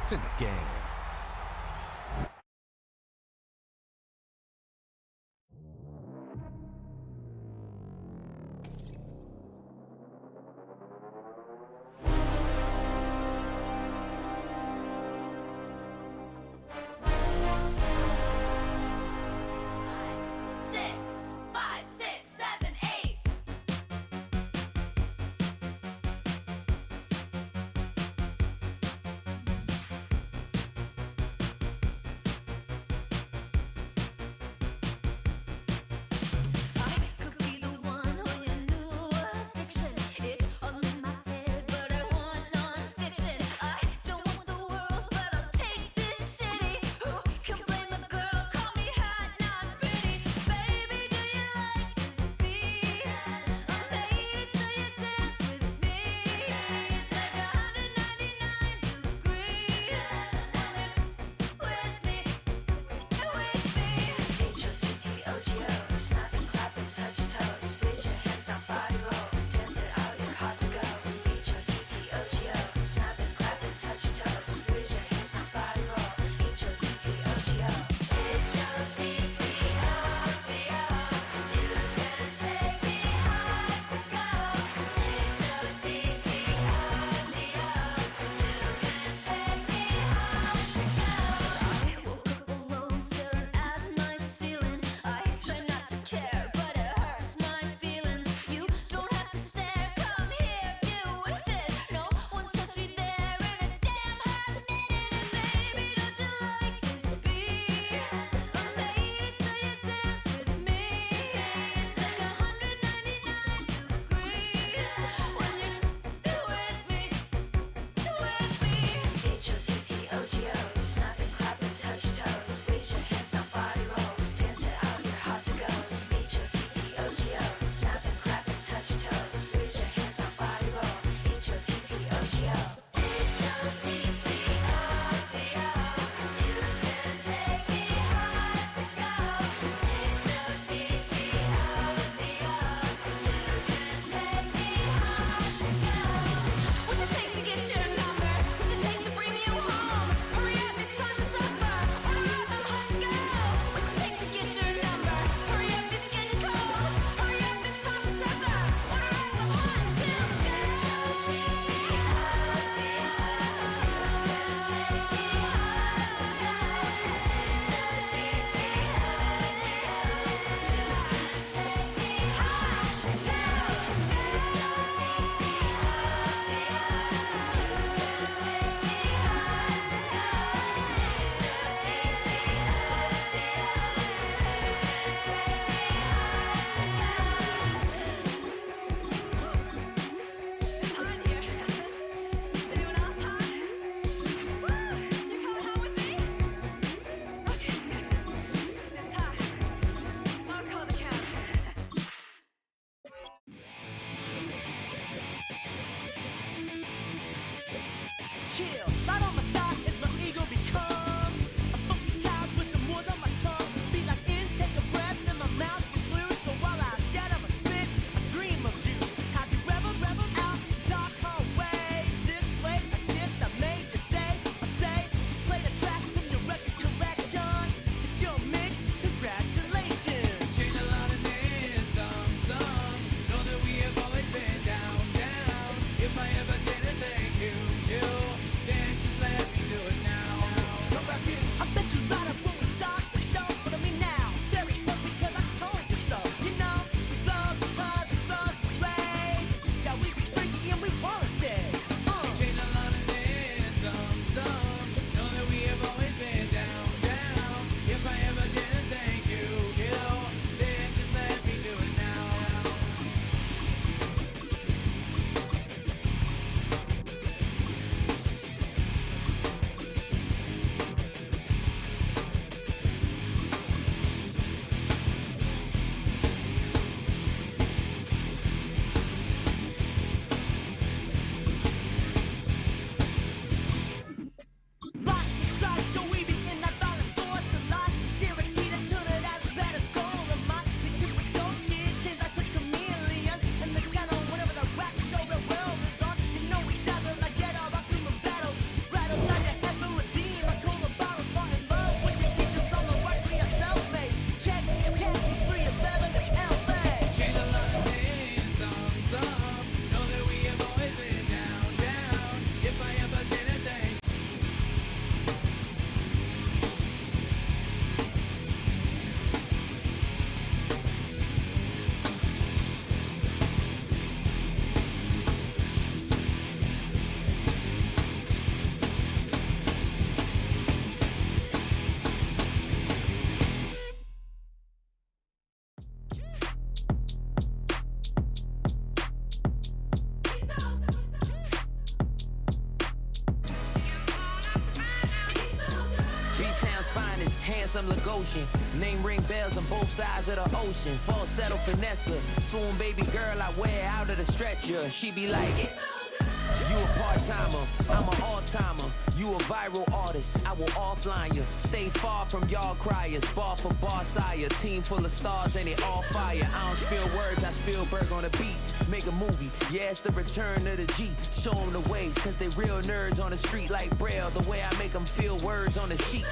It's in the game. Chill, right on my side as my ego becomes a funky child with some words on my tongue. Be like in, take a breath, and my mouth is loose. So while I scatter my spit, I dream of juice. Have you reveled out dark hallways? This place like this that made your day. I say, play the track from your record collection. It's your mix, congratulations. Change a lot of names, some know that we have always been down. If I ever didn't thank you, then just let handsome Lagosian. Name ring bells on both sides of the ocean. Falsetto finesse, swoon baby girl I wear out of the stretcher. She be like, you a part-timer, I'm an all-timer. You a viral artist, I will offline you. Stay far from y'all criers, bar for bar sire. Team full of stars and it all fire. I don't spill words, I Spielberg on a beat. Make a movie, yeah, it's the return of the G. Show them the way, cause they real nerds on the street like Braille. The way I make them feel words on the sheet.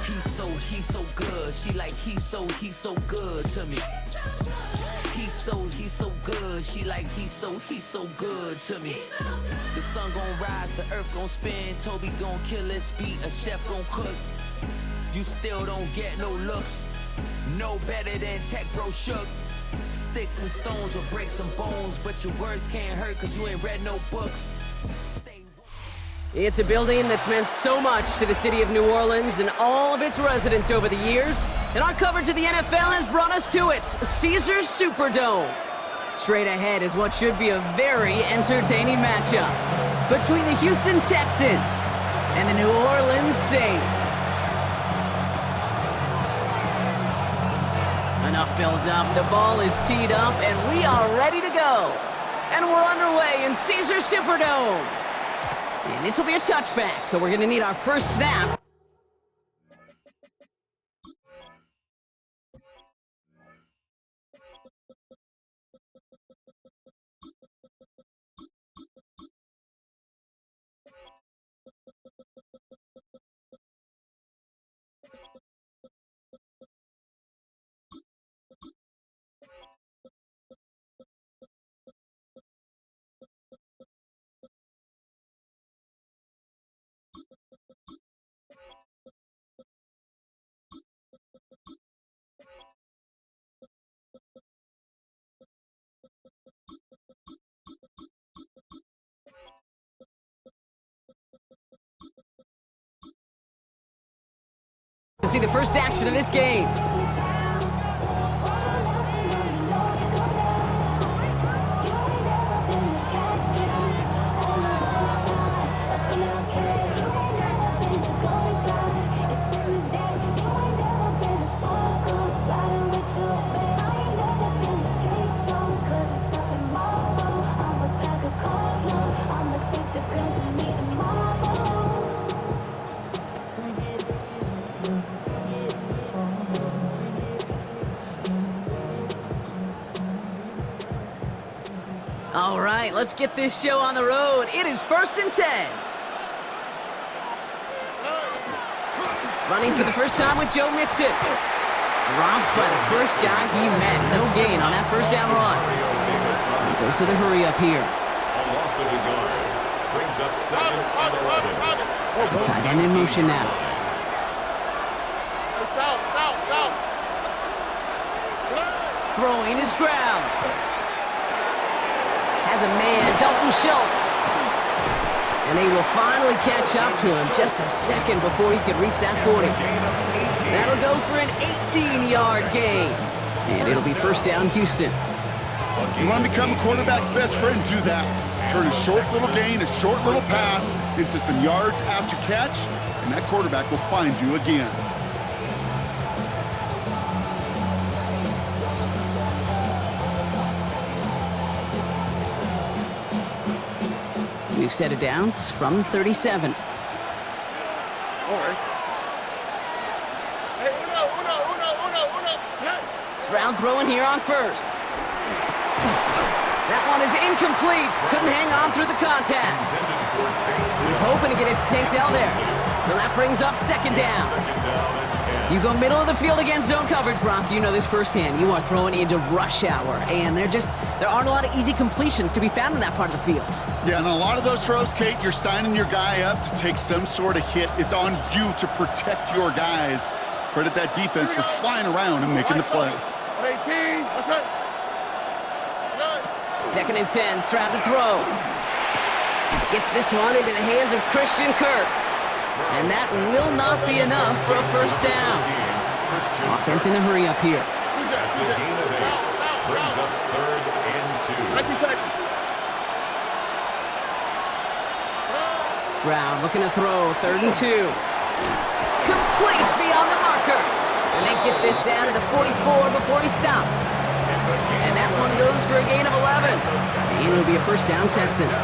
He's so good. She like, he's so good to me. He's so good. She like, he's so good to me. The sun gon' rise, the earth gon' spin. Toby gon' kill this beat, a chef gon' cook. You still don't get no looks. No better than Tech Bro Shook. Sticks and stones will break some bones, but your words can't hurt cause you ain't read no books. It's a building that's meant so much to the city of New Orleans and all of its residents over the years, and our coverage of the NFL has brought us to it, Caesars Superdome. Straight ahead is what should be a very entertaining matchup between the Houston Texans and the New Orleans Saints. Enough build-up, the ball is teed up, and we are ready to go. And we're underway in Caesars Superdome. And this will be a touchback, so we're going to need our first snap. To see the first action of this game. All right, let's get this show on the road. It is 1st and 10. Running for the first time with Joe Mixon. Dropped by the first guy he met. No gain on that first down run. He goes to the hurry up here. A loss of a yard. Brings up 2nd and 11. The tight end in motion now. Throwing is Stroud. Has a man, Dalton Schultz. And they will finally catch up to him just a second before he could reach that 40. That'll go for an 18-yard gain. And it'll be first down, Houston. You want to become a quarterback's best friend, do that. Turn a short little gain, a short little pass into some yards after catch, and that quarterback will find you again. We've set it downs from 37. Stroud throwing here on first. That one is incomplete. Couldn't hang on through the contact. He was hoping to get it to Tank Dell there. So that brings up 2nd down. You go middle of the field against zone coverage, Brock. You know this firsthand. You are throwing into rush hour, and there aren't a lot of easy completions to be found in that part of the field. Yeah, and a lot of those throws, Kate, you're signing your guy up to take some sort of hit. It's on you to protect your guys. Credit that defense for flying around and making the play. 18, what's up? 2nd and 10, Stroud to throw. Gets this one into the hands of Christian Kirk. And that will not be enough for a first down. Offense in the hurry up here. That's a gain of 8. Brings up 3rd and 2. Stroud looking to throw, 3rd and 2. Complete beyond the marker. And they get this down to the 44 before he stopped. And that one goes for a gain of 11. And it'll be a first down, Texans.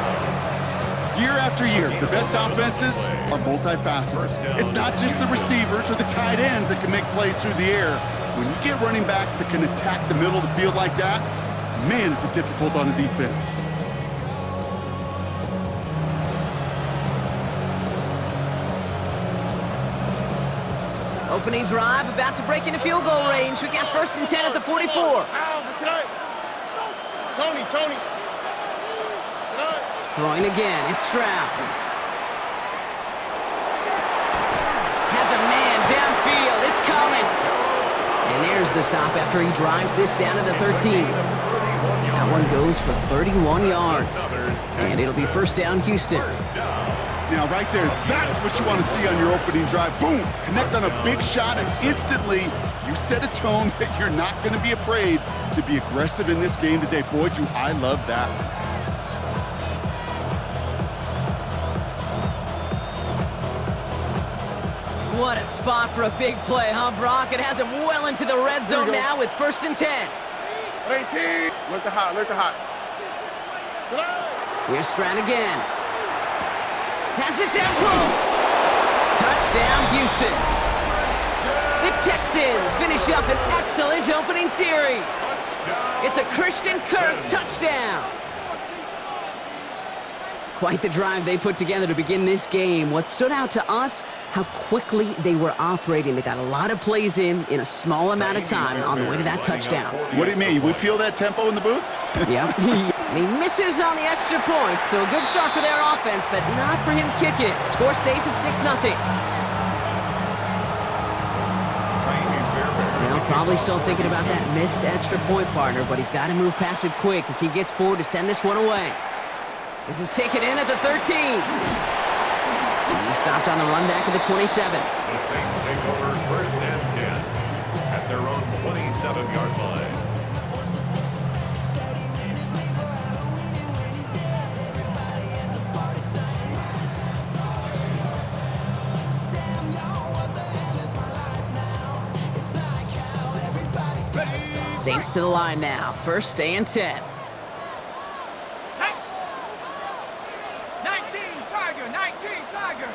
Year after year, the best offenses are multifaceted. It's not just the receivers or the tight ends that can make plays through the air. When you get running backs that can attack the middle of the field like that, man, is it difficult on the defense. Opening drive, about to break into field goal range. We got first and 10 at the 44. Tony. Throwing again, it's Stroud. Has a man downfield, it's Collins. And there's the stop after he drives this down to the 13. That one goes for 31 yards. And it'll be first down, Houston. Now, right there, that's what you want to see on your opening drive. Boom! Connect on a big shot, and instantly you set a tone that you're not going to be afraid to be aggressive in this game today. Boy, do I love that. What a spot for a big play, huh, Brock? It has him well into the red zone now with first and 10. 18. Look the hot. Here's Stroud again. Has it down close. Touchdown, Houston. The Texans finish up an excellent opening series. It's a Christian Kirk touchdown. Quite the drive they put together to begin this game. What stood out to us, how quickly they were operating. They got a lot of plays in a small amount of time on the way to that touchdown. What do you mean? We feel that tempo in the booth? Yeah. And he misses on the extra point, so a good start for their offense, but not for him kicking it. Score stays at 6-0. Well, probably still thinking about that missed extra point, partner, but he's got to move past it quick as he gets forward to send this one away. This is taken in at the 13. He stopped on the run back at the 27. The Saints take over first and 10 at their own 27-yard line. Saints to the line now. First and 10. 19 Tiger.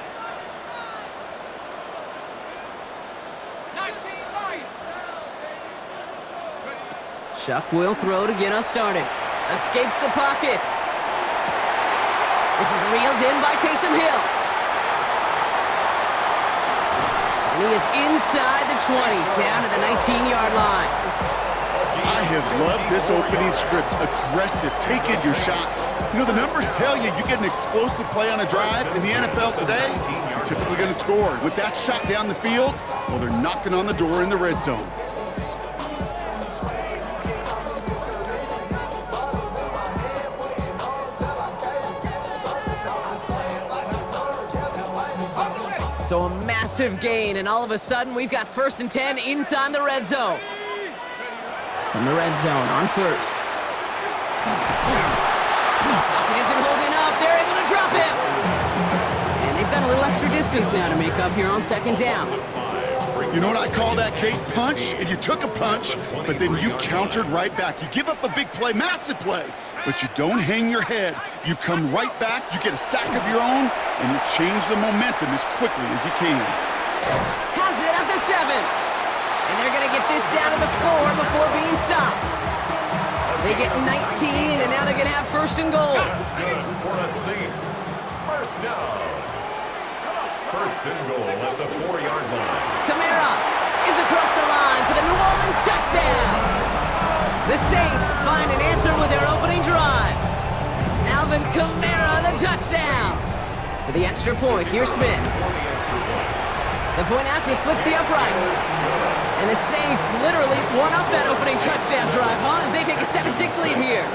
19 Lion. Chuck will throw to get us started. Escapes the pocket. This is reeled in by Taysom Hill. And he is inside the 20, down to the 19-yard line. I have loved this opening script. Aggressive, taking your shots. You know, the numbers tell you get an explosive play on a drive. In the NFL today, you're typically going to score. With that shot down the field, well, they're knocking on the door in the red zone. So a massive gain, and all of a sudden, we've got first and 10 inside the red zone. From the red zone on first. Pocket isn't holding up. They're able to drop him. And they've got a little extra distance now to make up here on second down. You know what I call that, Kate? Punch, and you took a punch, but then you countered right back. You give up a big play, massive play, but you don't hang your head. You come right back, you get a sack of your own, and you change the momentum as quickly as you can. Has it at the 7. And they're going to get this down to the 4 before being stopped. They get 19, and now they're going to have first and goal. That's good for the Saints. First down. First and goal at the 4-yard line. Kamara is across the line for the New Orleans touchdown. The Saints find an answer with their opening drive. Alvin Kamara, the touchdown. For the extra point, here's Smith. The point after splits the uprights. And the Saints literally won up that opening touchdown drive, huh? As they take a 7-6 lead here.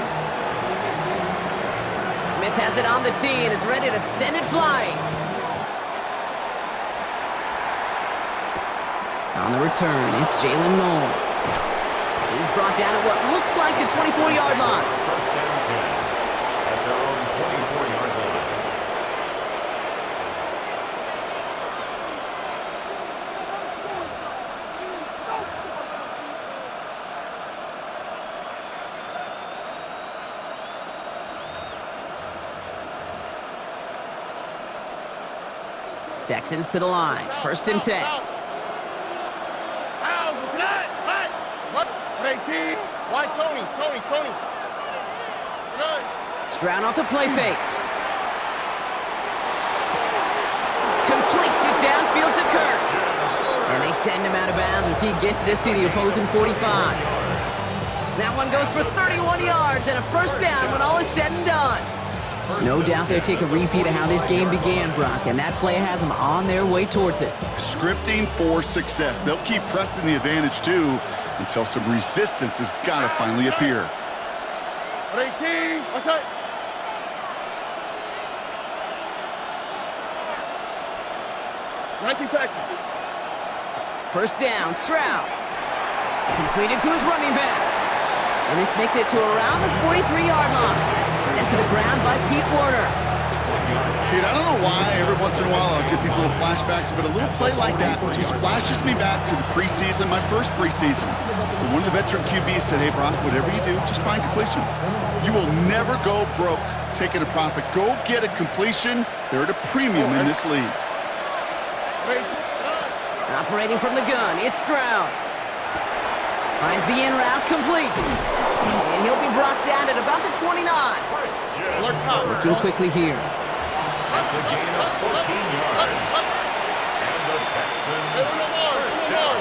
Smith has it on the tee, and it's ready to send it flying. On the return, it's Jalen Noel. He's brought down at what looks like the 24-yard line. First and 10 at their own 24-yard line. Texans to the line. 1st and 10. Out, it's not. What? 18. Why Tony? Good. Stroud off the play fake. Completes it downfield to Kirk. And they send him out of bounds as he gets this to the opposing 45. That one goes for 31 yards and a 1st down when all is said and done. No doubt they'll take a repeat of how this game began, Brock, and that play has them on their way towards it. Scripting for success. They'll keep pressing the advantage, too, until some resistance has got to finally appear. 18. What's that? 19 Texans. 1st down, Stroud. Completed to his running back. And this makes it to around the 43-yard line. Sent to the ground by Pete Warner. Kid, I don't know why every once in a while I'll get these little flashbacks, but a little play like that just flashes me back to the preseason, my first preseason. And one of the veteran QBs said, hey, Brock, whatever you do, just find completions. You will never go broke taking a profit. Go get a completion. They're at a premium in this league. Operating from the gun, it's Stroud. Finds the in route complete. And he'll be brought down at about the 29. Working quickly here. That's a gain of 14 yards. And the Texans first down.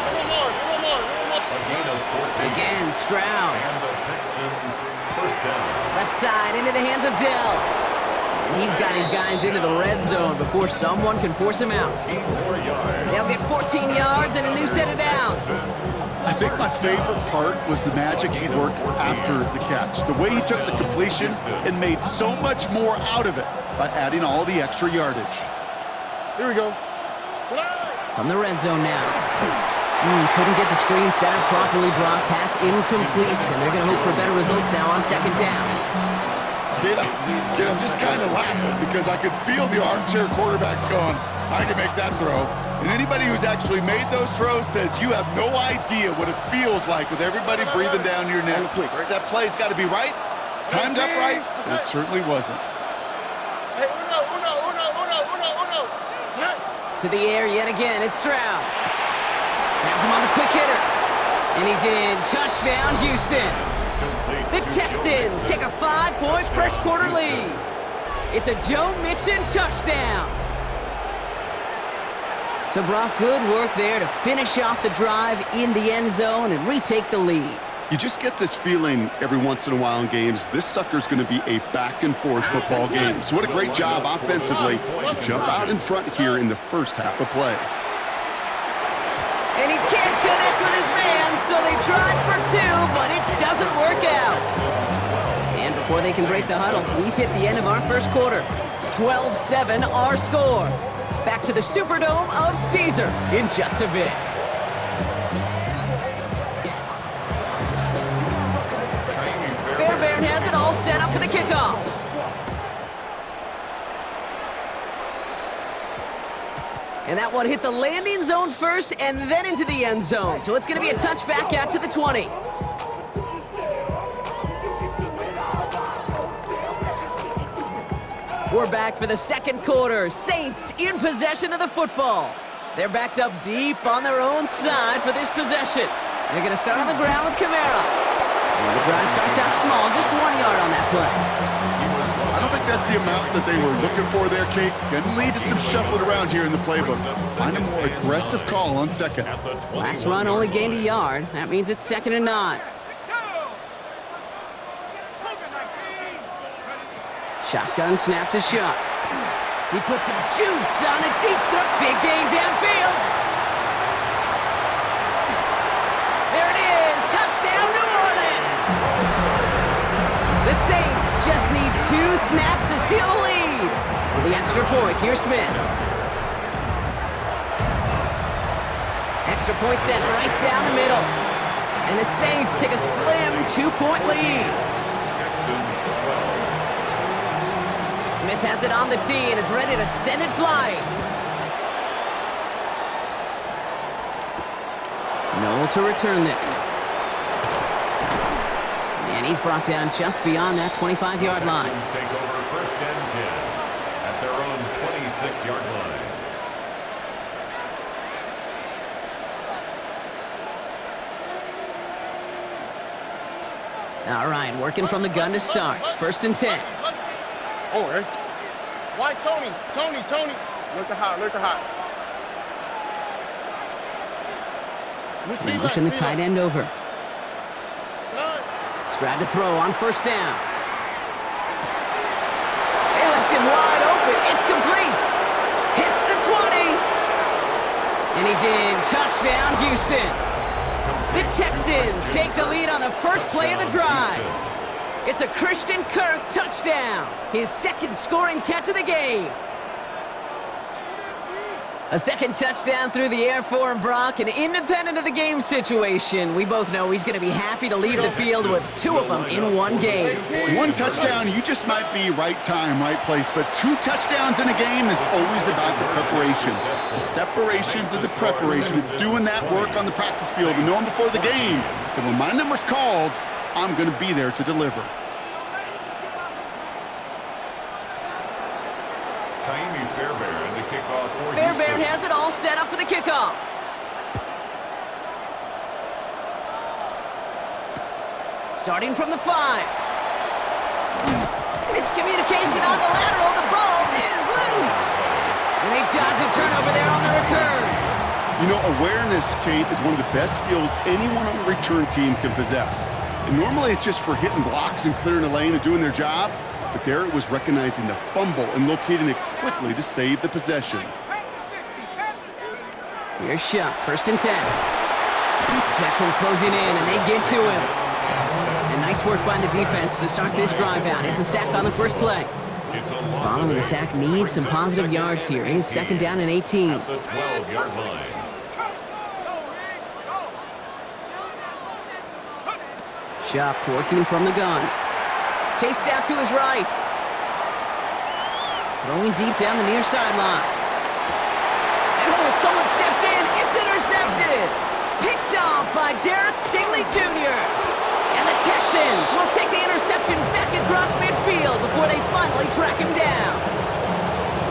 A gain of 14. Again, Stroud. And the Texans first down. Left side into the hands of Dell. And he's got his guys into the red zone before someone can force him out. 14 more yards. They'll get 14 yards and a new set of downs. I think my favorite part was the magic he worked after the catch. The way he took the completion and made so much more out of it by adding all the extra yardage. Here we go. From the red zone now. Couldn't get the screen set up properly, Brock. Pass incomplete, and they're going to hope for better results now on 2nd down. Kid, I'm just kind of laughing because I could feel the armchair quarterbacks going, I can make that throw. And anybody who's actually made those throws says you have no idea what it feels like with everybody breathing down your neck. That play's got to be right, timed up right, and it certainly wasn't. Hey, uno. To the air yet again, it's Stroud. Has him on the quick hitter. And he's in. Touchdown, Houston. The Texans take a 5-point first quarter lead. It's a Joe Mixon touchdown. So Brock, good work there to finish off the drive in the end zone and retake the lead. You just get this feeling every once in a while in games, this sucker's going to be a back-and-forth football game. So what a great job offensively to jump out in front here in the first half of play. And he can't connect with his man, so they tried for 2, but it doesn't work out. And before they can break the huddle, we've hit the end of our first quarter. 12-7 our score. Back to the Superdome of Caesar in just a bit. Fairbairn has it all set up for the kickoff. And that one hit the landing zone first and then into the end zone. So it's going to be a touchback out to the 20. We're back for the second quarter. Saints in possession of the football. They're backed up deep on their own side for this possession. They're going to start on the ground with Kamara. And the drive starts out small, just 1 yard on that play. I don't think that's the amount that they were looking for there, Kate. Going to lead to some shuffling around here in the playbook. Find a more aggressive call on second. Last run only gained a yard. That means it's 2nd and 9. Shotgun snap to Shuck. He puts some juice on a deep throw. Big gain downfield. There it is. Touchdown, New Orleans. The Saints just need 2 snaps to steal the lead. With the extra point, here's Smith. Extra point sent right down the middle. And the Saints take a slim 2-point lead. Smith has it on the tee and is ready to send it flying. Noel to return this. And he's brought down just beyond that 25-yard line. Take over 1st and 10 at their own 26-yard line. All right, working from the gun to start. 1st and 10. All right. Why Tony? Tony. Look to hot. And pushing the tight end over. Strad to throw on 1st down. They left him wide open. It's complete. Hits the 20. And he's in. Touchdown, Houston. The Texans take the lead on the first play of the drive. It's a Christian Kirk touchdown. His 2nd scoring catch of the game. A 2nd touchdown through the air for him, Brock, and independent of the game situation, we both know he's going to be happy to leave the field with 2 of them in one game. 1 touchdown, you just might be right time, right place, but 2 touchdowns in a game is always about the preparation. The separations of the preparation. It's doing that work on the practice field and knowing before the game that when my number's called, I'm going to be there to deliver. Fairbairn has it all set up for the kickoff. Starting from the 5. Miscommunication on the lateral. The ball is loose. And they dodge a turnover there on the return. You know, awareness, Kate, is one of the best skills anyone on the return team can possess. And normally it's just for hitting blocks and clearing a lane and doing their job. But there it was recognizing the fumble and locating it quickly to save the possession. Here's Shuck, 1st and 10. Texans closing in, and they get to him. And nice work by the defense to start this drive out. It's a sack on the 1st play. Following the sack needs some positive yards here. It is 2nd down and 18. At the 12-yard line. Shuck working from the gun. Chased out to his right. Throwing deep down the near sideline. And someone stepped in. It's intercepted. Picked off by Derek Stingley Jr. And the Texans will take the interception back across midfield before they finally track him down.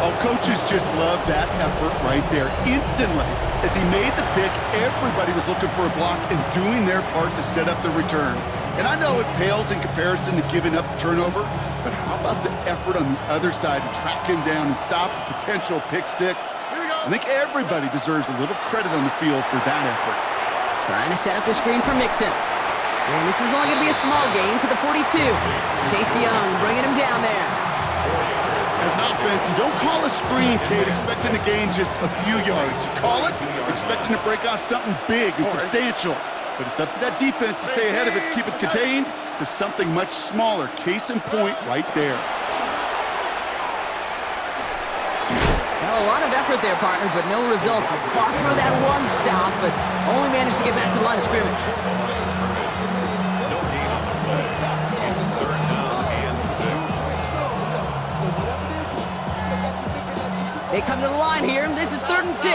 Oh, coaches just love that effort right there. Instantly, as he made the pick, everybody was looking for a block and doing their part to set up the return. And I know it pales in comparison to giving up the turnover, but how about the effort on the other side to track him down and stop a potential pick 6? I think everybody deserves a little credit on the field for that effort. Trying to set up a screen for Mixon. And this is only going to be a small gain to the 42. Chase Young bringing him down there. As an offense, you don't call a screen, Kate, expecting to gain just a few yards. You call it expecting to break off something big and substantial. But it's up to that defense to stay ahead of it, to keep it contained to something much smaller. Case in point right there. Well, a lot of effort there, partner, but no results. He fought through that 1 stop, but only managed to get back to the line of scrimmage. No gain on the play. It's 3rd down and 6. They come to the line here. This is 3rd and 6.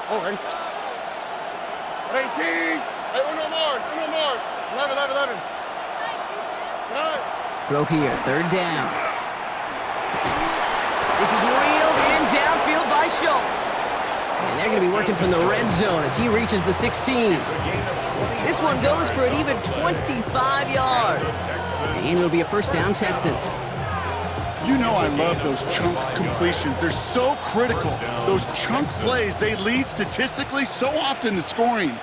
All right. 18. Hey, uno more. 11. Throw here, 3rd down. This is reeled in downfield by Schultz. And they're going to be working from the red zone as he reaches the 16. This one goes for an even 25 yards. And it'll be a 1st down, Texans. You know I love those chunk completions. They're so critical. Those chunk plays, they lead statistically so often to scoring.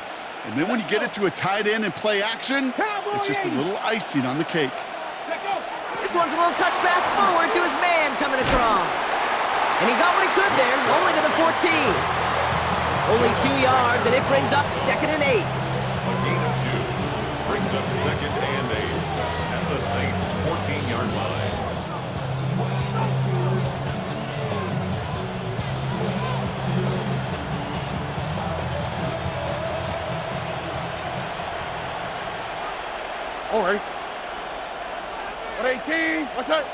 And then when you get it to a tight end and play action, it's just a little icing on the cake. This one's a little touch pass forward to his man coming across. And he got what he could there, only to the 14. Only 2 yards, and it brings up 2nd and 8. A gain of 2 brings up 2nd and 8 at the Saints' 14-yard line. All right. 18. What's that?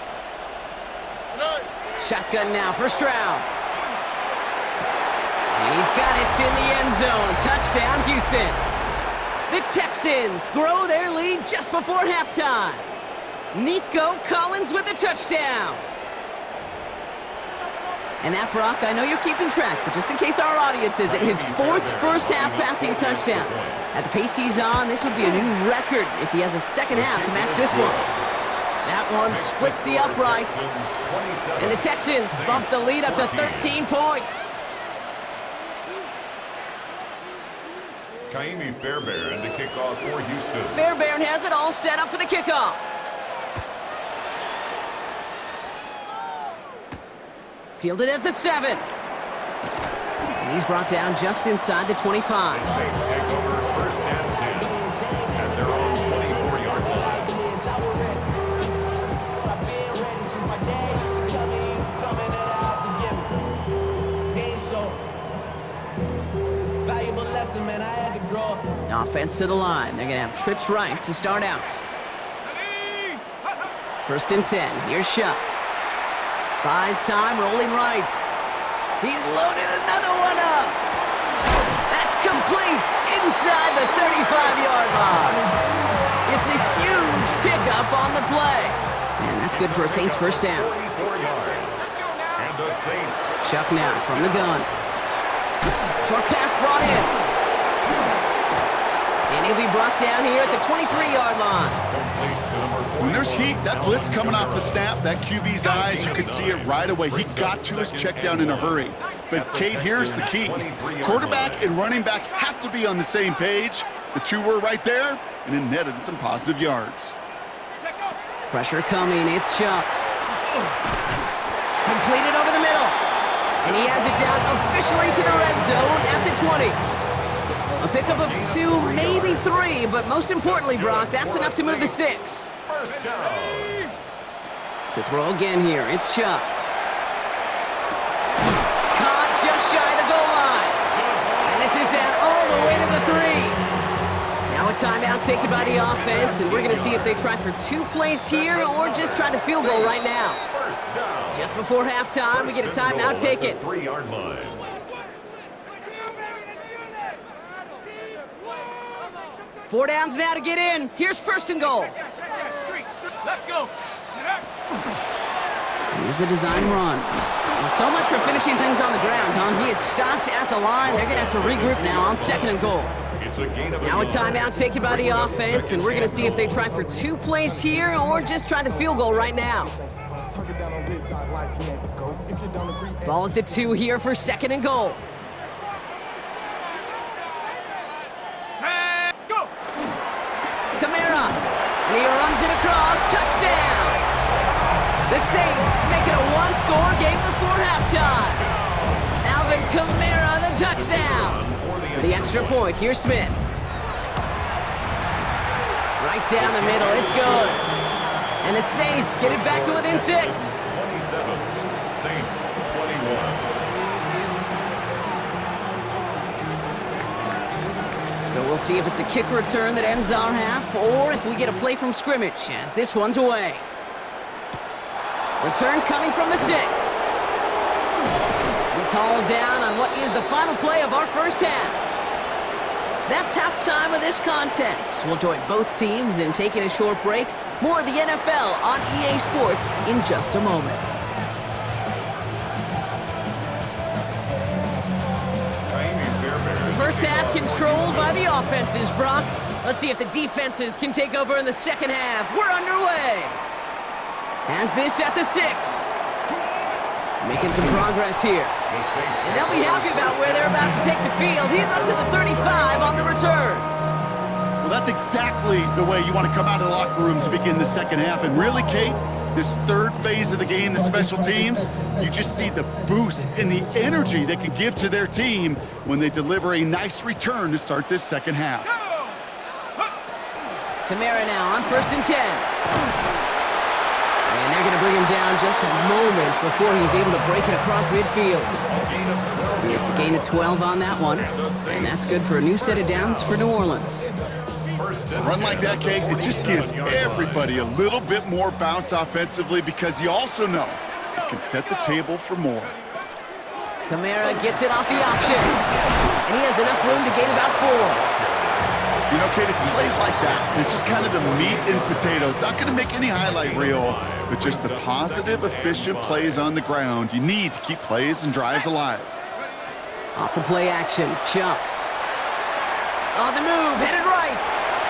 Shotgun now for Stroud. And he's got it in the end zone. Touchdown, Houston. The Texans grow their lead just before halftime. Nico Collins with the touchdown. And that, Brock, I know you're keeping track, but just in case our audience isn't, his 4th first-half passing touchdown. At the pace he's on, this would be a new record if he has a second half to match this one. That one splits the uprights. And the Texans bump the lead up to 13 points. Kaimi Fairbairn to kick off for Houston. Fairbairn has it all set up for the kickoff. Fielded at the 7. And he's brought down just inside the 25. The Saints take over first and 10 at their own 24-yard line. Offense to the line. They're going to have trips right to start out. First and 10. Here's Shuck. Buys time, rolling right. He's loaded another one up. That's complete inside the 35-yard line. It's a huge pickup on the play. And that's good for a Saints first down. 44 yards. And the Saints. Shuck now from the gun. Short pass brought in. And he'll be brought down here at the 23-yard line. When there's heat, that blitz coming off the snap, that QB's eyes, you could see it right away. He got to his check down in a hurry. But, Kate, here's the key. Quarterback and running back have to be on the same page. The two were right there, and it netted some positive yards. Pressure coming. It's Shuck. Completed over the middle. And he has it down officially to the red zone at the 20. A pickup of 2, maybe 3, but most importantly, Brock, that's enough to move the sticks. First down. To throw again here, it's Shuck. Caught just shy of the goal line. And this is down all the way to the 3. Now a timeout taken by the offense, and we're going to see if they try for 2 plays here or just try the field goal right now. First down. Just before halftime, we get a timeout taken. 3-yard line. Four downs now to get in. Here's first and goal. Let's go. Here's a design run. Well, so much for finishing things on the ground, huh? He is stopped at the line. They're going to have to regroup now on second and goal. It's a gain of Now a timeout taken by the offense, and we're going to see if they try for 2 plays here or just try the field goal right now. Ball at the 2 here for second and goal. Kamara, and he runs it across, touchdown! The Saints make it a 1-score game before halftime. Alvin Kamara, the touchdown. For the extra point, here's Smith. Right down the middle, it's good. And the Saints get it back to within 6. 27, Saints 21. So we'll see if it's a kick return that ends our half, or if we get a play from scrimmage, as this one's away. Return coming from the 6. He's hauled down on what is the final play of our first half. That's halftime of this contest. We'll join both teams in taking a short break. More of the NFL on EA Sports in just a moment. First half controlled by the offenses, Brock. Let's see if the defenses can take over in the second half. We're underway. Has this at the 6. Making some progress here. And they'll be happy about where they're about to take the field. He's up to the 35 on the return. Well, that's exactly the way you want to come out of the locker room to begin the second half. And really, Kate, this third phase of the game, the special teams, you just see the boost and the energy they can give to their team when they deliver a nice return to start this second half. Kamara now on first and 10. And they're going to bring him down just a moment before he's able to break it across midfield. It's a gain of 12 on that one, and that's good for a new set of downs for New Orleans. A run like that, Kate, it just gives everybody a little bit more bounce offensively because you also know it can set the table for more. Kamara gets it off the option, and he has enough room to gain about 4. You know, Kate, it's plays like that. It's just kind of the meat and potatoes. Not going to make any highlight reel, but just the positive, efficient plays on the ground you need to keep plays and drives alive. Off the play action, Chuck. On the move, headed right.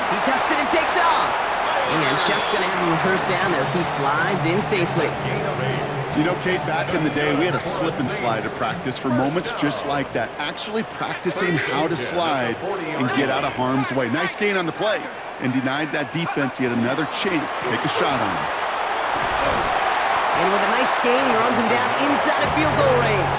He tucks it and takes off. And Chuck's going to have him a first down there as he slides in safely. You know, Kate, back in the day, we had a slip and slide at practice for moments just like that. Actually practicing how to slide and get out of harm's way. Nice gain on the play, and denied that defense yet another chance to take a shot on him. And with a nice gain, he runs him down inside of field goal range.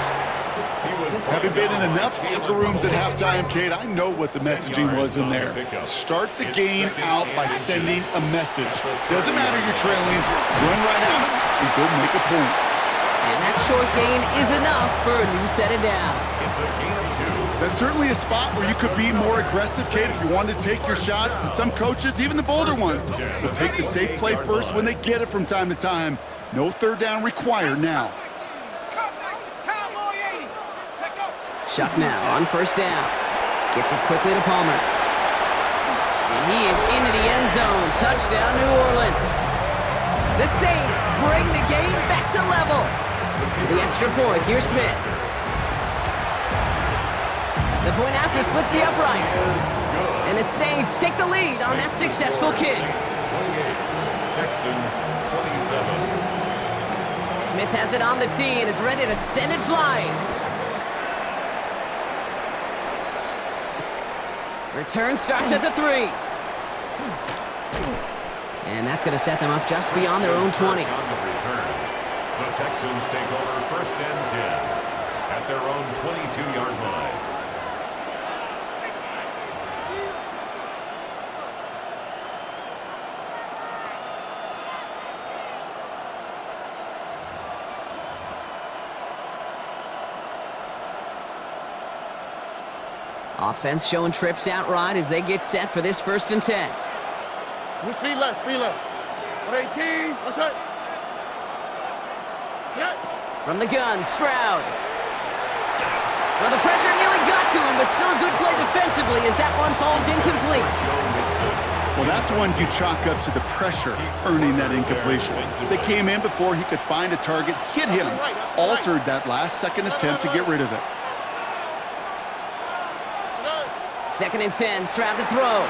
Having been in enough locker rooms at halftime, Kate, I know what the messaging was in there. Start the game out by sending a message. Doesn't matter you're trailing, run right at it and go make a point. And that short gain is enough for a new set of downs. That's certainly a spot where you could be more aggressive, Kate, if you wanted to take your shots. And some coaches, even the bolder ones, will take the safe play first when they get it from time to time. No third down required now. Chuck now on first down. Gets it quickly to Palmer. And he is into the end zone. Touchdown, New Orleans. The Saints bring the game back to level. The extra point, here's Smith. The point after splits the uprights. And the Saints take the lead on that successful kick. Texans 27. Smith has it on the tee and it's ready to send it flying. Return starts at the 3. And that's going to set them up just beyond their own 20. On the return, the Texans take over first and 10 at their own 22-yard line. Offense showing trips out right as they get set for this first and 10. Speed left, speed left. 118, what's that? From the gun, Stroud. Well, the pressure nearly got to him, but still a good play defensively as that one falls incomplete. Well, that's one you chalk up to the pressure earning that incompletion. They came in before he could find a target, hit him, altered that last-second attempt to get rid of it. Second and 10, Stroud to throw.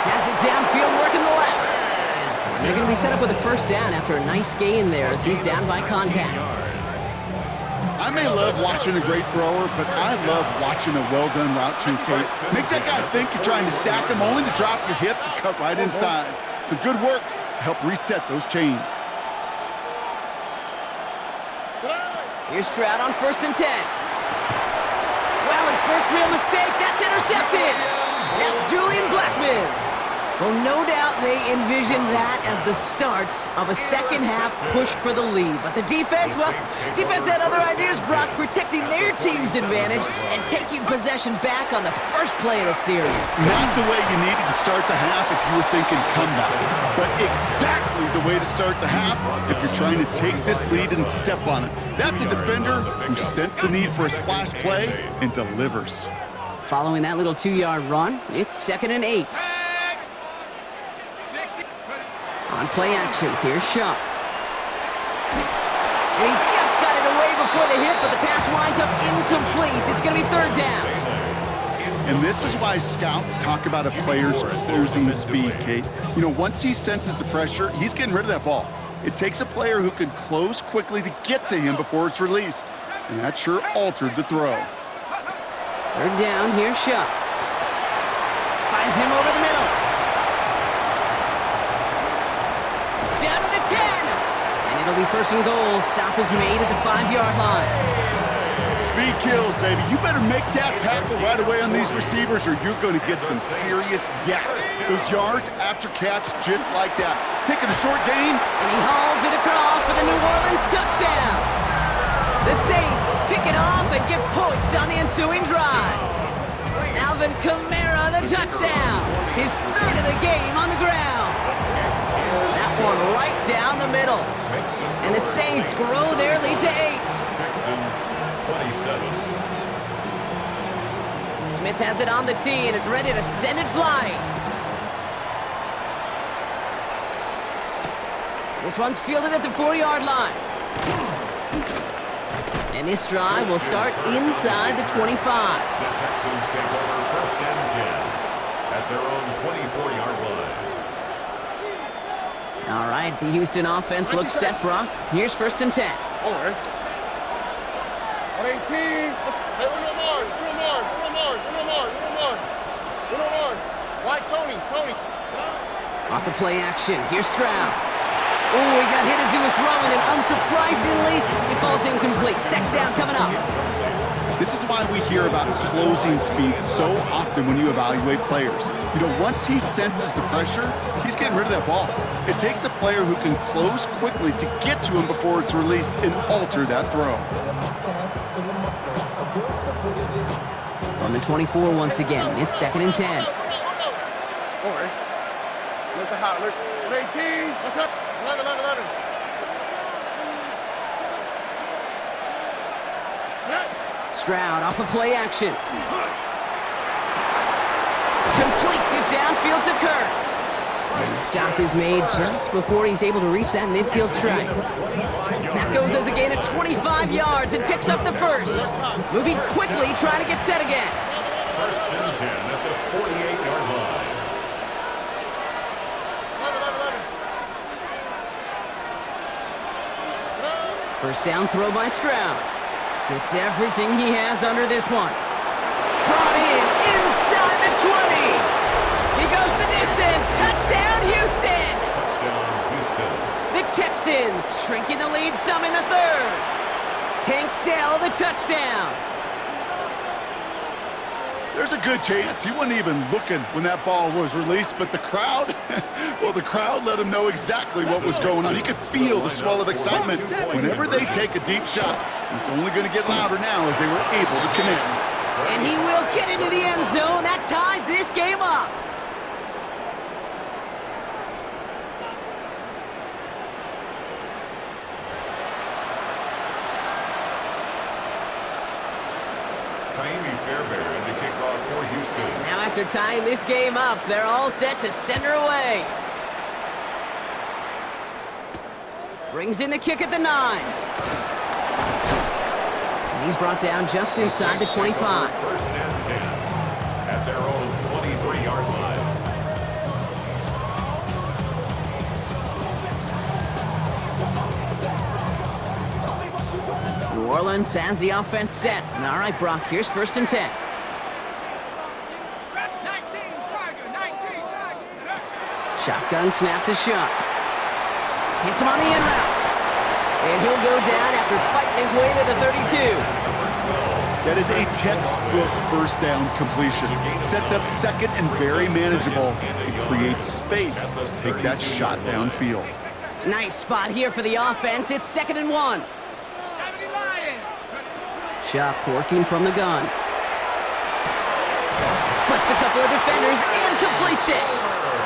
Has it downfield, working the left. And they're going to be set up with a first down after a nice gain there as he's down by contact. I may love watching a great thrower, but I love watching a well-done route too, Kate. Make that guy think you're trying to stack him, only to drop your hips and cut right inside. Some good work to help reset those chains. Here's Stroud on first and 10. Wow, his first real mistake. That's intercepted. That's Julian Blackman. Well, no doubt they envisioned that as the start of a second-half push for the lead. But the defense, well, defense had other ideas, Brock, protecting their team's advantage and taking possession back on the first play of the series. Not the way you needed to start the half if you were thinking comeback, but exactly the way to start the half if you're trying to take this lead and step on it. That's a defender who sensed the need for a splash play and delivers. Following that little 2-yard run, it's second and 8. On play action, here's Shuck. And he just got it away before the hit, but the pass winds up incomplete. It's going to be third down. And this is why scouts talk about a player's closing speed, Kate. You know, once he senses the pressure, he's getting rid of that ball. It takes a player who can close quickly to get to him before it's released. And that sure altered the throw. Third down, here's Shuck. Finds him over the middle. Down to the 10. And it'll be first and goal. Stop is made at the 5-yard line. Speed kills, baby. You better make that tackle right away on these receivers or you're going to get some serious yak. Those yards after catch just like that. Taking a short gain. And he hauls it across for the New Orleans touchdown. The Saints pick it off and get points on the ensuing drive. Alvin Kamara, the touchdown. His third of the game on the ground. That one right down the middle. And the Saints grow their lead to 8. Texans 27. Smith has it on the tee, and it's ready to send it flying. This one's fielded at the 4-yard line. And this drive will start inside the 25. The Texans take over first and 10 at their own 24-yard line. All right, the Houston offense looks set, Brock. Here's first and 10. All right. 118. Hey, Uno Mars. Why, Tony? Off the play action, here's Stroud. Oh, he got hit as he was throwing, and unsurprisingly, he falls incomplete. Second down coming up. This is why we hear about closing speed so often when you evaluate players. You know, once he senses the pressure, he's getting rid of that ball. It takes a player who can close quickly to get to him before it's released and alter that throw. On the 24 once again, it's second and 10. All right. Look at how. Look. 118. What's up? 11. Stroud off of play action. Completes it downfield to Kirk. And the stop is made just before he's able to reach that midfield strike. That goes as a gain of 25 yards and picks up the first. Moving quickly, trying to get set again. First and 10 at the 48-yard line. First down throw by Stroud. Gets everything he has under this one. Brought in inside the 20. He goes the distance. Touchdown, Houston. Touchdown, Houston. The Texans shrinking the lead some in the third. Tank Dell the touchdown. There's a good chance he wasn't even looking when that ball was released, but the crowd, well, the crowd let him know exactly what was going on. He could feel the swell of excitement whenever they take a deep shot. It's only going to get louder now as they were able to connect. And he will get into the end zone. That ties this game up. Fairbairn to kick off for Houston. Now after tying this game up, they're all set to send her away. Brings in the kick at the 9. And he's brought down just inside the 25. First and 10 at their own 23-yard line. New Orleans has the offense set. All right, Brock, here's first and 10. 19 Tiger. Shotgun snap to Shuck. Hits him on the in route. And he'll go down after fighting his way to the 32. That is a textbook first down completion. Sets up second and very manageable. It creates space to take that shot downfield. Nice spot here for the offense. It's second and 1. Shuck working from the gun. Splits a couple of defenders and completes it.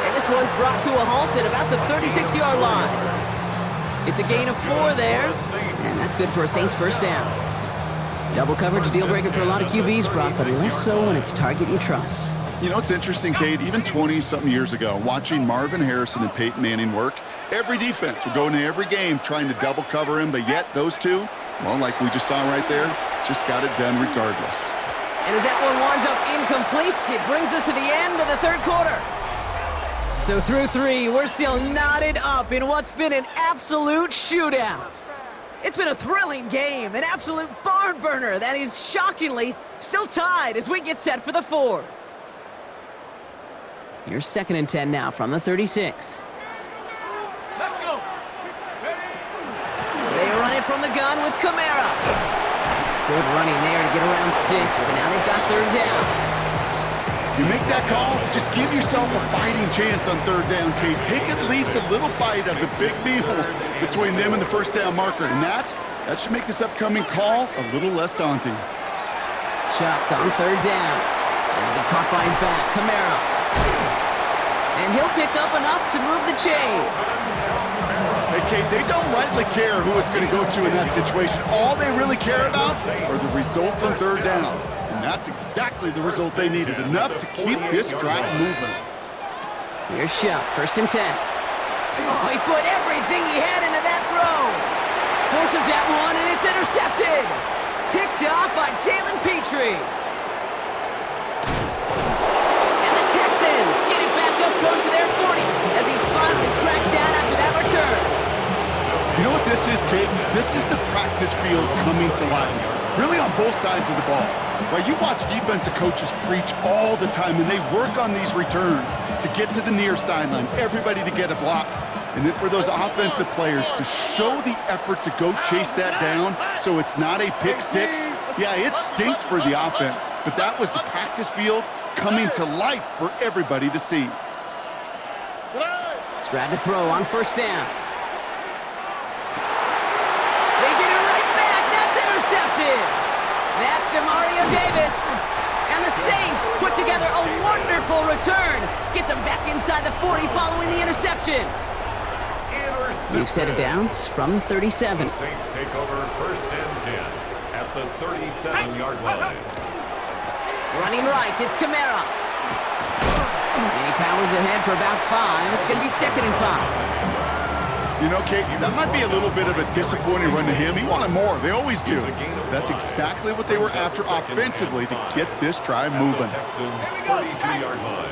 And this one's brought to a halt at about the 36-yard line. It's a gain of 4 there, and that's good for a Saints first down. Double coverage deal breaker for a lot of QBs, Brock, but less so when it's a target you trust. You know, it's interesting, Kate, even 20-something years ago, watching Marvin Harrison and Peyton Manning work, every defense would go into every game trying to double cover him, but yet those two, well, like we just saw right there, just got it done regardless. And as that one winds up incomplete, it brings us to the end of the third quarter. So through 3, we're still knotted up in what's been an absolute shootout. It's been a thrilling game, an absolute barn burner that is shockingly still tied as we get set for the 4th. Here's second and 10 now from the 36. Let's go. They run it from the gun with Kamara. Good running there to get around 6, but now they've got third down. You make that call to just give yourself a fighting chance on third down, Kate. Take at least a little bite of the big meal between them and the first down marker, and that should make this upcoming call a little less daunting. Shuck on third down. And he caught by his back, Kamara. And he'll pick up enough to move the chains. Hey, Kate, they don't rightly care who it's going to go to in that situation. All they really care about are the results on third down. And And that's exactly the result they needed, enough to keep this drive moving. Here's Shuck, 1st and 10. Oh, he put everything he had into that throw. Forces that one, and it's intercepted. Picked off by Jalen Petrie. And the Texans get it back up close to their 40 as he's finally tracked down after that return. You know what this is, Kate? This is the practice field coming to life. Really on both sides of the ball. Right, you watch defensive coaches preach all the time, and they work on these returns to get to the near sideline, everybody to get a block. And then for those offensive players to show the effort to go chase that down so it's not a pick six, yeah, it stinks for the offense. But that was the practice field coming to life for everybody to see. Stroud to throw on 1st down. They get it right back. That's intercepted. That's DeMario Davis. And the Saints put together a wonderful return. Gets him back inside the 40 following the interception. New set of downs from 37. The Saints take over 1st and 10 at the 37-yard line. Running right, it's Kamara. And he powers ahead for about 5. It's going to be 2nd and 5. You know, Kate, that might be a little bit of a disappointing run to him. He wanted more. They always do. That's exactly what they were after offensively to get this drive moving. Texans 32-yard line.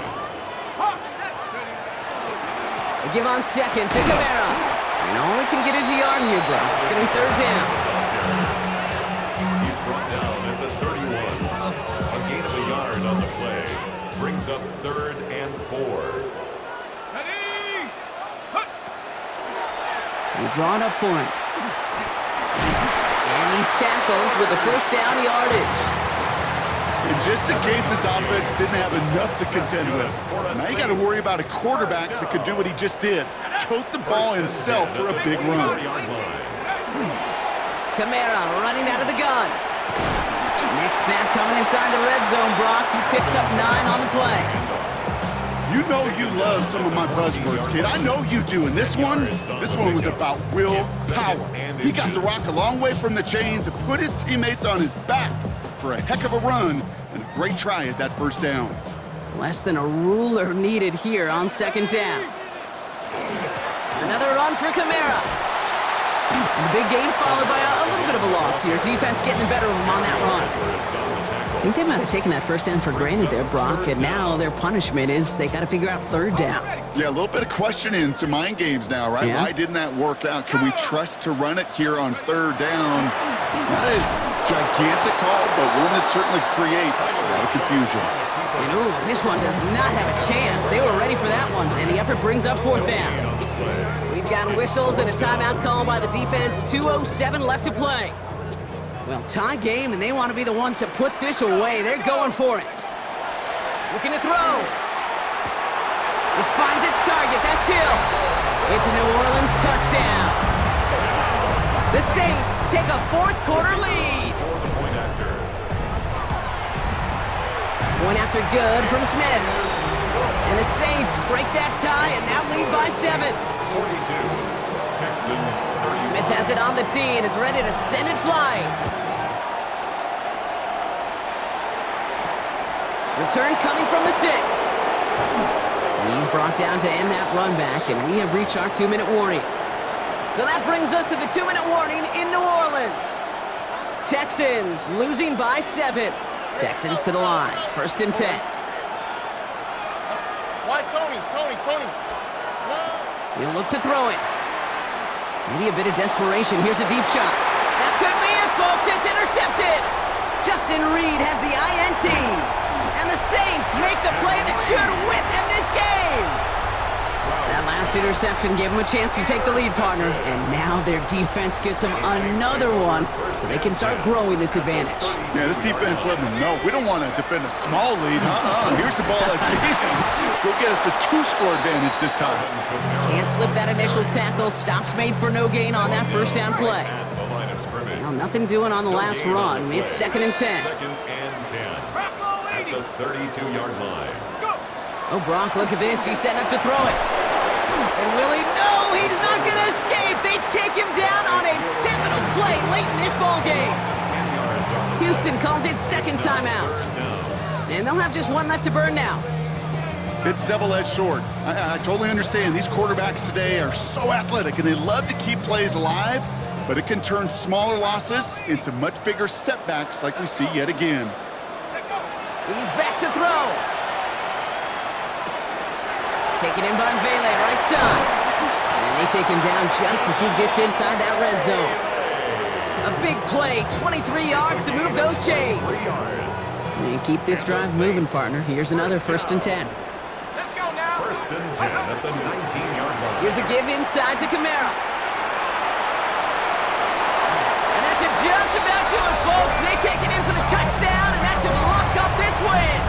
They give on 2nd to Kamara. And only can get his yard here, bro. It's going to be 3rd down. He's brought down at the 31. A gain of a yard on the play. Brings up 3rd and 4. They draw it up for him. And he's tackled with the 1st down yardage. And just in case this offense didn't have enough to contend with, now you got to worry about a quarterback that could do what he just did. Tote the ball himself for a big run. Kamara running out of the gun. Next snap coming inside the red zone, Brock. He picks up 9 on the play. You know you love some of my buzzwords, kid. I know you do. And this one was about willpower. He got the rock a long way from the chains and put his teammates on his back for a heck of a run and a great try at that 1st down. Less than a ruler needed here on 2nd down. Another run for Kamara. And the big gain followed by a little bit of a loss here. Defense getting the better of him on that run. I think they might have taken that 1st down for granted there, Brock, and now their punishment is they got to figure out 3rd down. Yeah, a little bit of questioning, some mind games now, right? Yeah. Why didn't that work out? Can we trust to run it here on 3rd down? Not a gigantic call, but one that certainly creates a lot of confusion. And ooh, this one does not have a chance. They were ready for that one, and the effort brings up 4th down. We've got whistles and a timeout call by the defense. 2:07 left to play. Well, tie game, and they want to be the ones to put this away. They're going for it. Looking to throw. This finds its target. That's Hill. It's a New Orleans touchdown. The Saints take a 4th quarter lead. Point after good from Smith. And the Saints break that tie and now lead by 7. 42. Texans 30. Smith has it on the tee, and it's ready to send it flying. Return coming from the 6. He's brought down to end that run back, and we have reached our 2-minute warning. So that brings us to the 2-minute warning in New Orleans. Texans losing by 7. Texans to the line, 1st and 10. Why Tony? He'll look to throw it. Maybe a bit of desperation. Here's a deep shot. That could be it, folks. It's intercepted. Justin Reed has the INT. And the Saints make the play that should win them this game. That last interception gave them a chance to take the lead, partner. And now their defense gets them another one so they can start growing this advantage. Yeah, this defense letting them know we don't want to defend a small lead. Here's the ball again. Go get us a 2-score advantage this time. Can't slip that initial tackle. Stops made for no gain on that 1st down play. Well, nothing doing on the last run. It's 2nd and 10. 2nd and 10 at the 32-yard line. Oh, Brock, look at this. He's setting up to throw it. And Willie, no, he's not going to escape. They take him down on a pivotal play late in this ball game. Houston calls it its second timeout. And they'll have just one left to burn now. It's double-edged sword. I totally understand. These quarterbacks today are so athletic, and they love to keep plays alive, but it can turn smaller losses into much bigger setbacks like we see yet again. He's back to throw. Taken in by Vele, right side. And they take him down just as he gets inside that red zone. A big play, 23 yards to move those chains. And keep this drive moving, partner. Here's another 1st and 10. First and 10 at the 19-yard line. Here's a give inside to Camara. And that should just about do it, folks. They take it in for the touchdown, and that should lock up this win.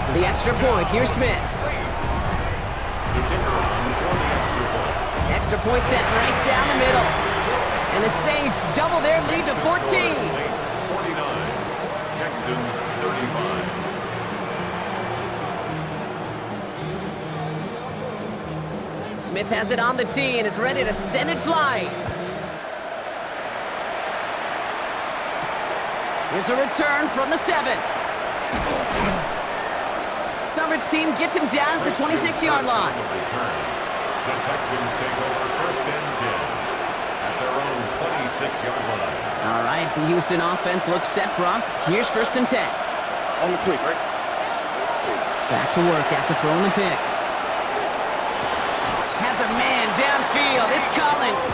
For the extra point, here's Smith. The kicker on for the extra point. Extra point set right down the middle. And the Saints double their lead to 14. Saints 49, Texans 35. Smith has it on the tee, and it's ready to send it flying. Here's a return from the 7. Coverage team gets him down at the 26-yard line. The Texans take over 1st and 10 at their own 26-yard line. All right, the Houston offense looks set, Brock. Here's 1st and 10. On the quick, right? Back to work after throwing the pick. Has a man downfield. It's Collins.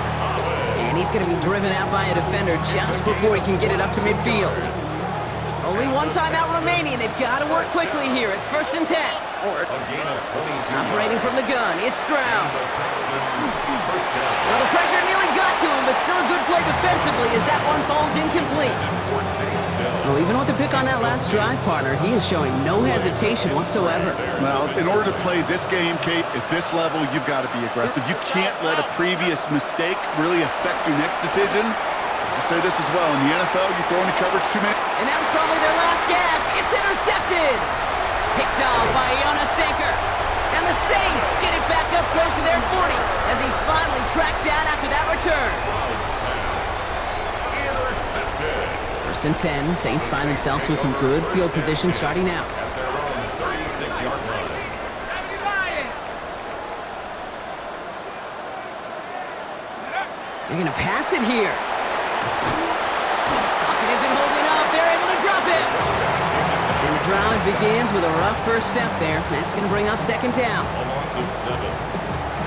And he's going to be driven out by a defender just before he can get it up to midfield. Only one timeout remaining. They've got to work quickly here. It's 1st and 10. A gain of 22 Operating from the gun. It's Stroud. The Texans first down. Well, the pressure nearly got to him, but still a good play defensively as that one falls incomplete. Well, even with the pick on that last drive, partner, he is showing no hesitation whatsoever. Well, in order to play this game, Kate, at this level, you've got to be aggressive. You can't let a previous mistake really affect your next decision. I say this as well. In the NFL, you throw into coverage too many. And that was probably their last gasp. It's intercepted. Picked off by Jonas Sanker. And the Saints get it back up close to their 40 as he's finally tracked down after that return. Intercepted. 1st and 10, Saints find themselves with some good field position starting out. At their own 36-yard line. They're going to pass it here. Pocket isn't holding up. They're able to drop it. And the drive begins with a rough first step there. That's going to bring up 2nd down. A loss of 7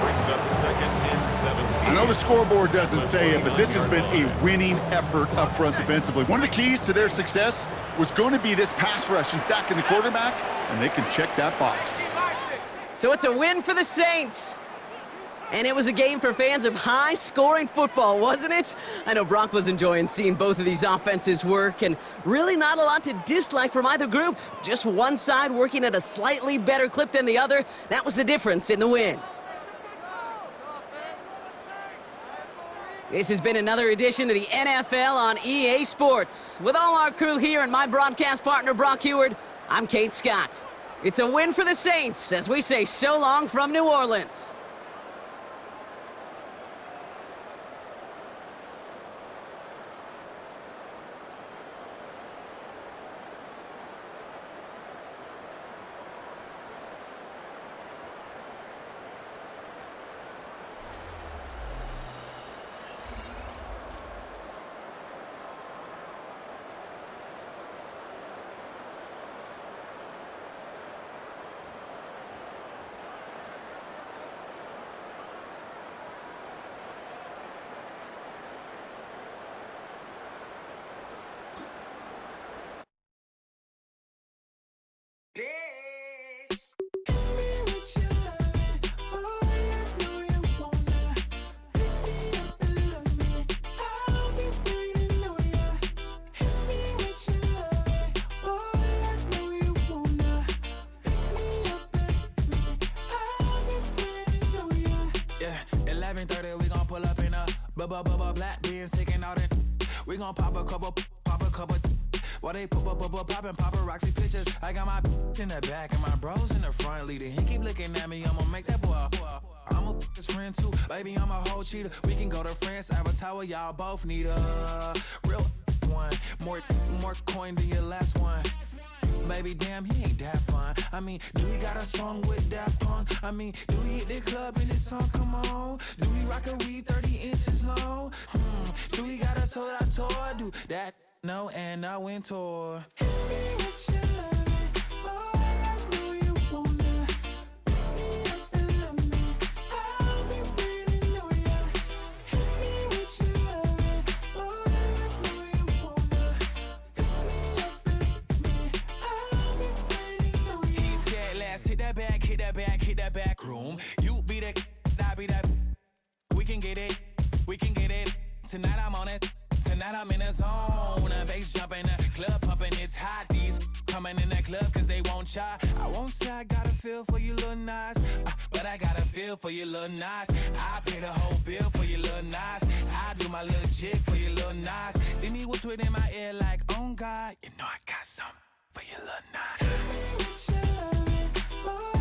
brings up 2nd and 17. I know the scoreboard doesn't say it, but this has been a winning effort up front defensively. One of the keys to their success was going to be this pass rush and sacking the quarterback, and they can check that box. So it's a win for the Saints. And it was a game for fans of high-scoring football, wasn't it? I know Brock was enjoying seeing both of these offenses work, and really not a lot to dislike from either group. Just one side working at a slightly better clip than the other. That was the difference in the win. This has been another edition of the NFL on EA Sports. With all our crew here and my broadcast partner, Brock Heward, I'm Kate Scott. It's a win for the Saints as we say so long from New Orleans. Black beans taking out it. We gon' pop a couple. While they poppin' paparazzi pictures. I got my in the back and my bros in the front leading. He keep looking at me, I'ma make that boy. I'm a his friend too, baby, I'm a whole cheater. We can go to France, Avatar, y'all both need a real one. More coin than your last one. Baby, damn, he ain't that fun. I mean, do he got a song with Daft Punk? I mean, do he hit the club in this song? Come on. Do he rock a weave 30 inches long? Do he got a sold out tour? Do that? No, and I went tour. Hit me with your loving, boy, I know you wanna. Pick me up and love me. I'll be waiting on ya. Hit me with your loving, boy, I know you wanna. Pick me up and love me. I'll be waiting on ya. He said, let's hit that back, hit that back, hit that back room. You be the, I be that. We can get it, we can get it. Tonight I'm on it. Tonight I'm in a zone, a bass jumping, a club pumping, it's hot. These coming in the club cause they won't try. I won't say I got a feel for you little nice, but I got a feel for you little nice. I pay the whole bill for you little nice. I do my little jig for you little nice. Then he whispered in my ear like, oh God, you know I got something for you little nice. Tell me what you loving, boy.